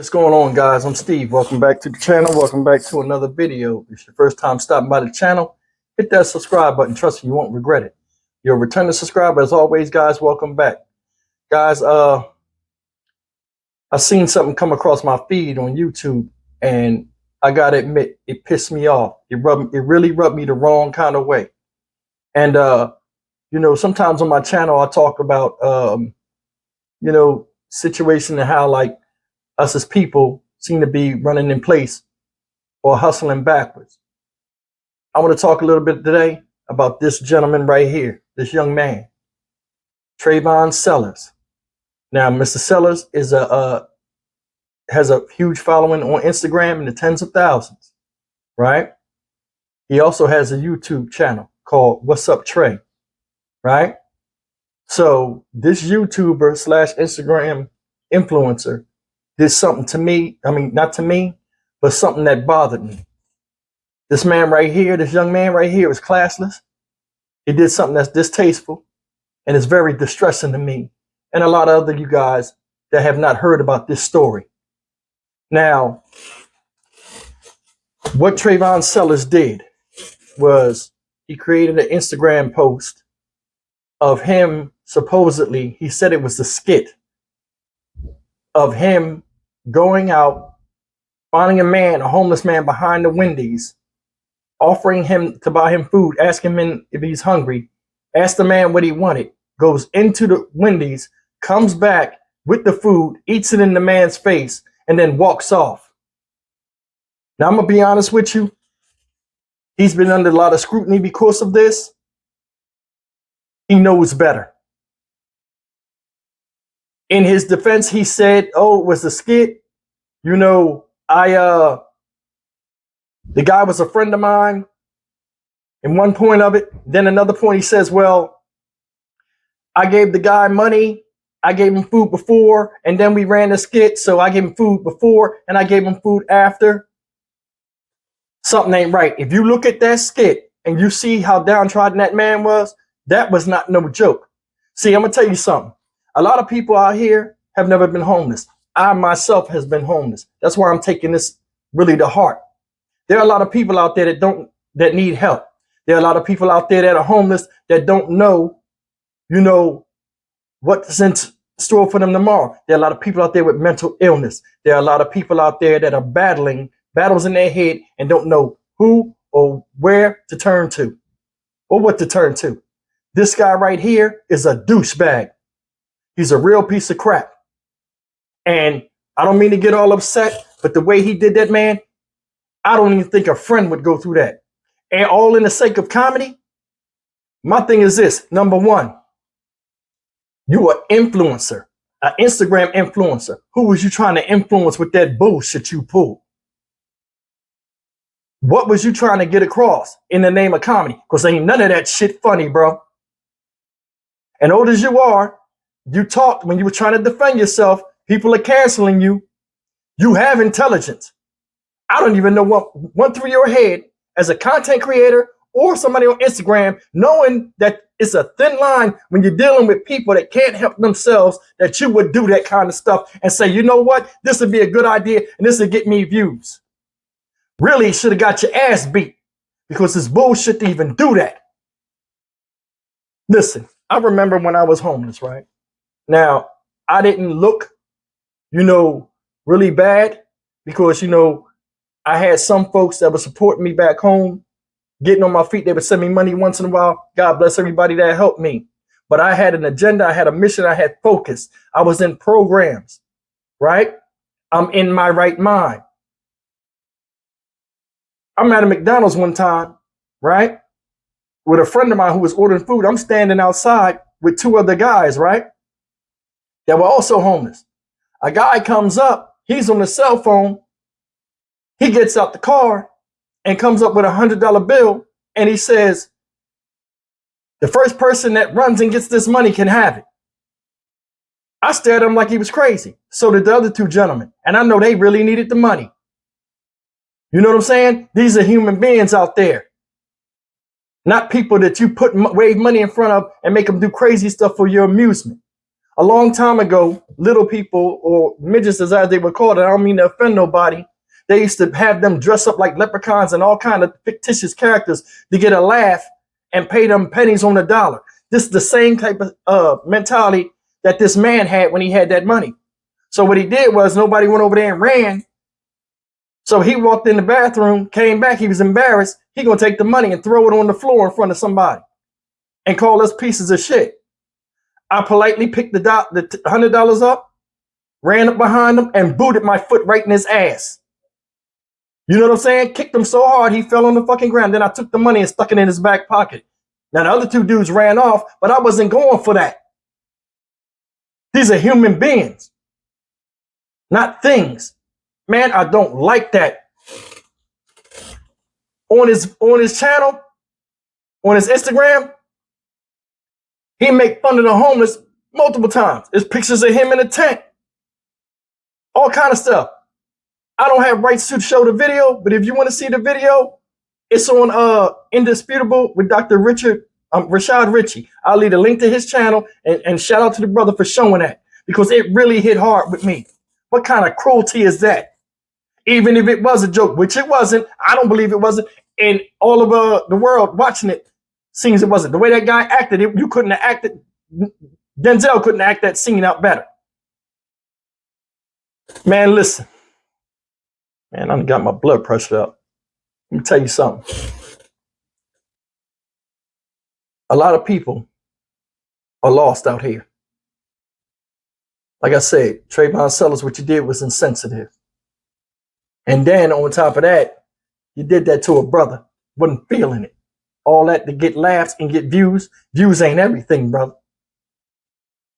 What's going on, guys? I'm Steve. Welcome back to the channel. Welcome back to another video. If it's your first time stopping by the channel, hit that subscribe button. Trust me, you won't regret it. You're a returning subscriber. As always, guys, welcome back. Guys, I seen something come across my feed on YouTube, and I gotta admit, it pissed me off. It really rubbed me the wrong kind of way. And sometimes on my channel I talk about situation and how like us as people seem to be running in place or hustling backwards. I want to talk a little bit today about this gentleman right here, this young man, Trayvon Sellers. Now, Mr. Sellers is has a huge following on Instagram in the tens of thousands, right? He also has a YouTube channel called What's Up Trey, right? So this YouTuber / Instagram influencer did something to me. I mean, not to me, but something that bothered me. This man right here, this young man right here is classless. He did something that's distasteful and it's very distressing to me and a lot of other you guys that have not heard about this story. Now, what Trayvon Sellers did was he created an Instagram post of him supposedly, he said it was a skit of him going out, finding a homeless man behind the Wendy's, offering him to buy him food, asking him if he's hungry, asked the man what he wanted, goes into the Wendy's, comes back with the food, eats it in the man's face, and then walks off. Now, I'm going to be honest with you. He's been under a lot of scrutiny because of this. He knows better. In his defense, he said, oh, it was a skit. You know, the guy was a friend of mine in one point of it. Then another point, he says, well, I gave the guy money. I gave him food before, and then we ran the skit. So I gave him food before, and I gave him food after. Something ain't right. If you look at that skit and you see how downtrodden that man was, that was not no joke. See, I'm going to tell you something. A lot of people out here have never been homeless. I myself has been homeless. That's why I'm taking this really to heart. There are a lot of people out there that need help. There are a lot of people out there that are homeless that don't know, what's in store for them tomorrow. There are a lot of people out there with mental illness. There are a lot of people out there that are battling battles in their head and don't know who or where to turn to or what to turn to. This guy right here is a douchebag. He's a real piece of crap. And I don't mean to get all upset, but the way he did that, man, I don't even think a friend would go through that. And all in the sake of comedy. My thing is this. Number one, you are an influencer, an Instagram influencer. Who was you trying to influence with that bullshit you pulled? What was you trying to get across in the name of comedy? Because ain't none of that shit funny, bro. And old as you are, you talked when you were trying to defend yourself. People are canceling you. You have intelligence. I don't even know what went through your head as a content creator or somebody on Instagram, knowing that it's a thin line when you're dealing with people that can't help themselves, that you would do that kind of stuff and say, you know what, this would be a good idea and this would get me views. Really should have got your ass beat because it's bullshit to even do that. Listen, I remember when I was homeless, right? Now, I didn't look, really bad because, I had some folks that would support me back home, getting on my feet. They would send me money once in a while. God bless everybody that helped me. But I had an agenda. I had a mission. I had focus. I was in programs, right? I'm in my right mind. I'm at a McDonald's one time, right? With a friend of mine who was ordering food. I'm standing outside with two other guys, right? That were also homeless. A guy comes up. He's on the cell phone. He gets out the car and comes up with $100 bill. And he says, the first person that runs and gets this money can have it. I stared at him like he was crazy. So did the other two gentlemen. And I know they really needed the money. You know what I'm saying? These are human beings out there. Not people that you wave money in front of and make them do crazy stuff for your amusement. A long time ago, little people, or midgets as they were called, I don't mean to offend nobody, they used to have them dress up like leprechauns and all kind of fictitious characters to get a laugh and pay them pennies on the dollar. This is the same type of mentality that this man had when he had that money. So what he did was nobody went over there and ran. So he walked in the bathroom, came back, he was embarrassed. He gonna take the money and throw it on the floor in front of somebody and call us pieces of shit. I politely picked the $100 up, ran up behind him and booted my foot right in his ass. You know what I'm saying? Kicked him so hard he fell on the fucking ground. Then I took the money and stuck it in his back pocket. Now the other two dudes ran off, but I wasn't going for that. These are human beings, not things. Man, I don't like that. On his channel, on his Instagram, he make fun of the homeless multiple times. There's pictures of him in a tent. All kind of stuff. I don't have rights to show the video, but if you want to see the video, it's on Indisputable with Dr. Rashad Ritchie. I'll leave a link to his channel and shout out to the brother for showing that, because it really hit hard with me. What kind of cruelty is that? Even if it was a joke, which it wasn't, I don't believe it wasn't, and all of the world watching it seems it wasn't. The way that guy acted, you couldn't have acted, Denzel couldn't act that scene out better. Man, listen. Man, I got my blood pressure up. Let me tell you something. A lot of people are lost out here. Like I said, Trayvon Sellers, what you did was insensitive. And then on top of that, you did that to a brother. Wasn't feeling it. All that to get laughs and get views. Views ain't everything, brother.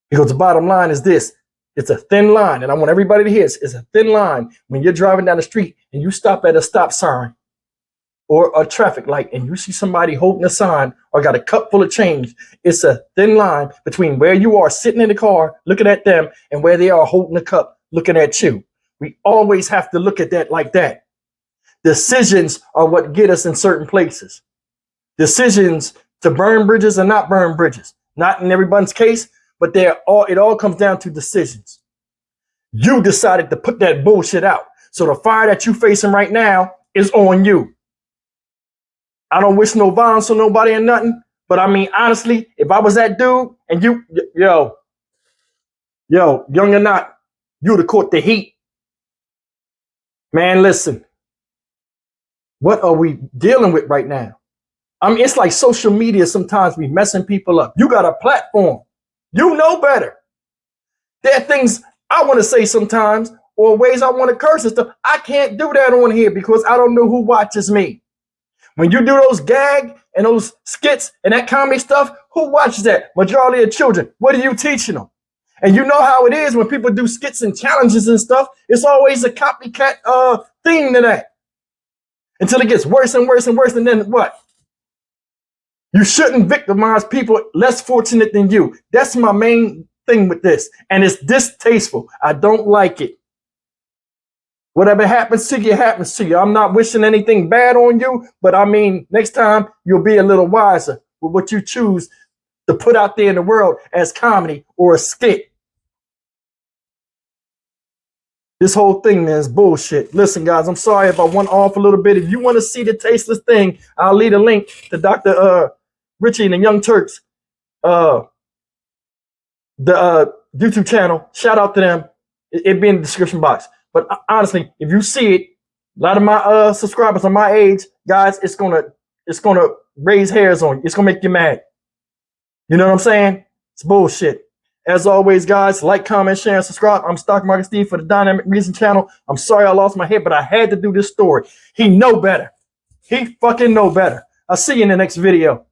Because the bottom line is this. It's a thin line, and I want everybody to hear this. It's a thin line when you're driving down the street and you stop at a stop sign or a traffic light and you see somebody holding a sign or got a cup full of change. It's a thin line between where you are sitting in the car looking at them and where they are holding the cup looking at you. We always have to look at that like that. Decisions are what get us in certain places. Decisions to burn bridges or not burn bridges. Not in everyone's case, but it all comes down to decisions. You decided to put that bullshit out. So the fire that you're facing right now is on you. I don't wish no violence on nobody or nothing, but I mean, honestly, if I was that dude and young or not, you'd have caught the heat. Man, listen, what are we dealing with right now? I mean, it's like social media sometimes be messing people up. You got a platform. You know better. There are things I want to say sometimes or ways I want to curse and stuff. I can't do that on here because I don't know who watches me. When you do those gag and those skits and that comedy stuff, who watches that? Majority of children. What are you teaching them? And you know how it is when people do skits and challenges and stuff. It's always a copycat theme to that. Until it gets worse and worse and worse. And then what? You shouldn't victimize people less fortunate than you. That's my main thing with this. And it's distasteful. I don't like it. Whatever happens to you, happens to you. I'm not wishing anything bad on you, but I mean, next time you'll be a little wiser with what you choose to put out there in the world as comedy or a skit. This whole thing, man, is bullshit. Listen, guys, I'm sorry if I went off a little bit. If you want to see the tasteless thing, I'll leave a link to Dr. Richie and the Young Turks, the YouTube channel. Shout out to them. It'll be in the description box. But honestly, if you see it, a lot of my subscribers are my age, guys, it's gonna raise hairs on you. It's gonna make you mad. You know what I'm saying? It's bullshit. As always, guys, like, comment, share, and subscribe. I'm Stock Market Steve for the Dynamic Reason channel. I'm sorry I lost my head, but I had to do this story. He know better. He fucking know better. I'll see you in the next video.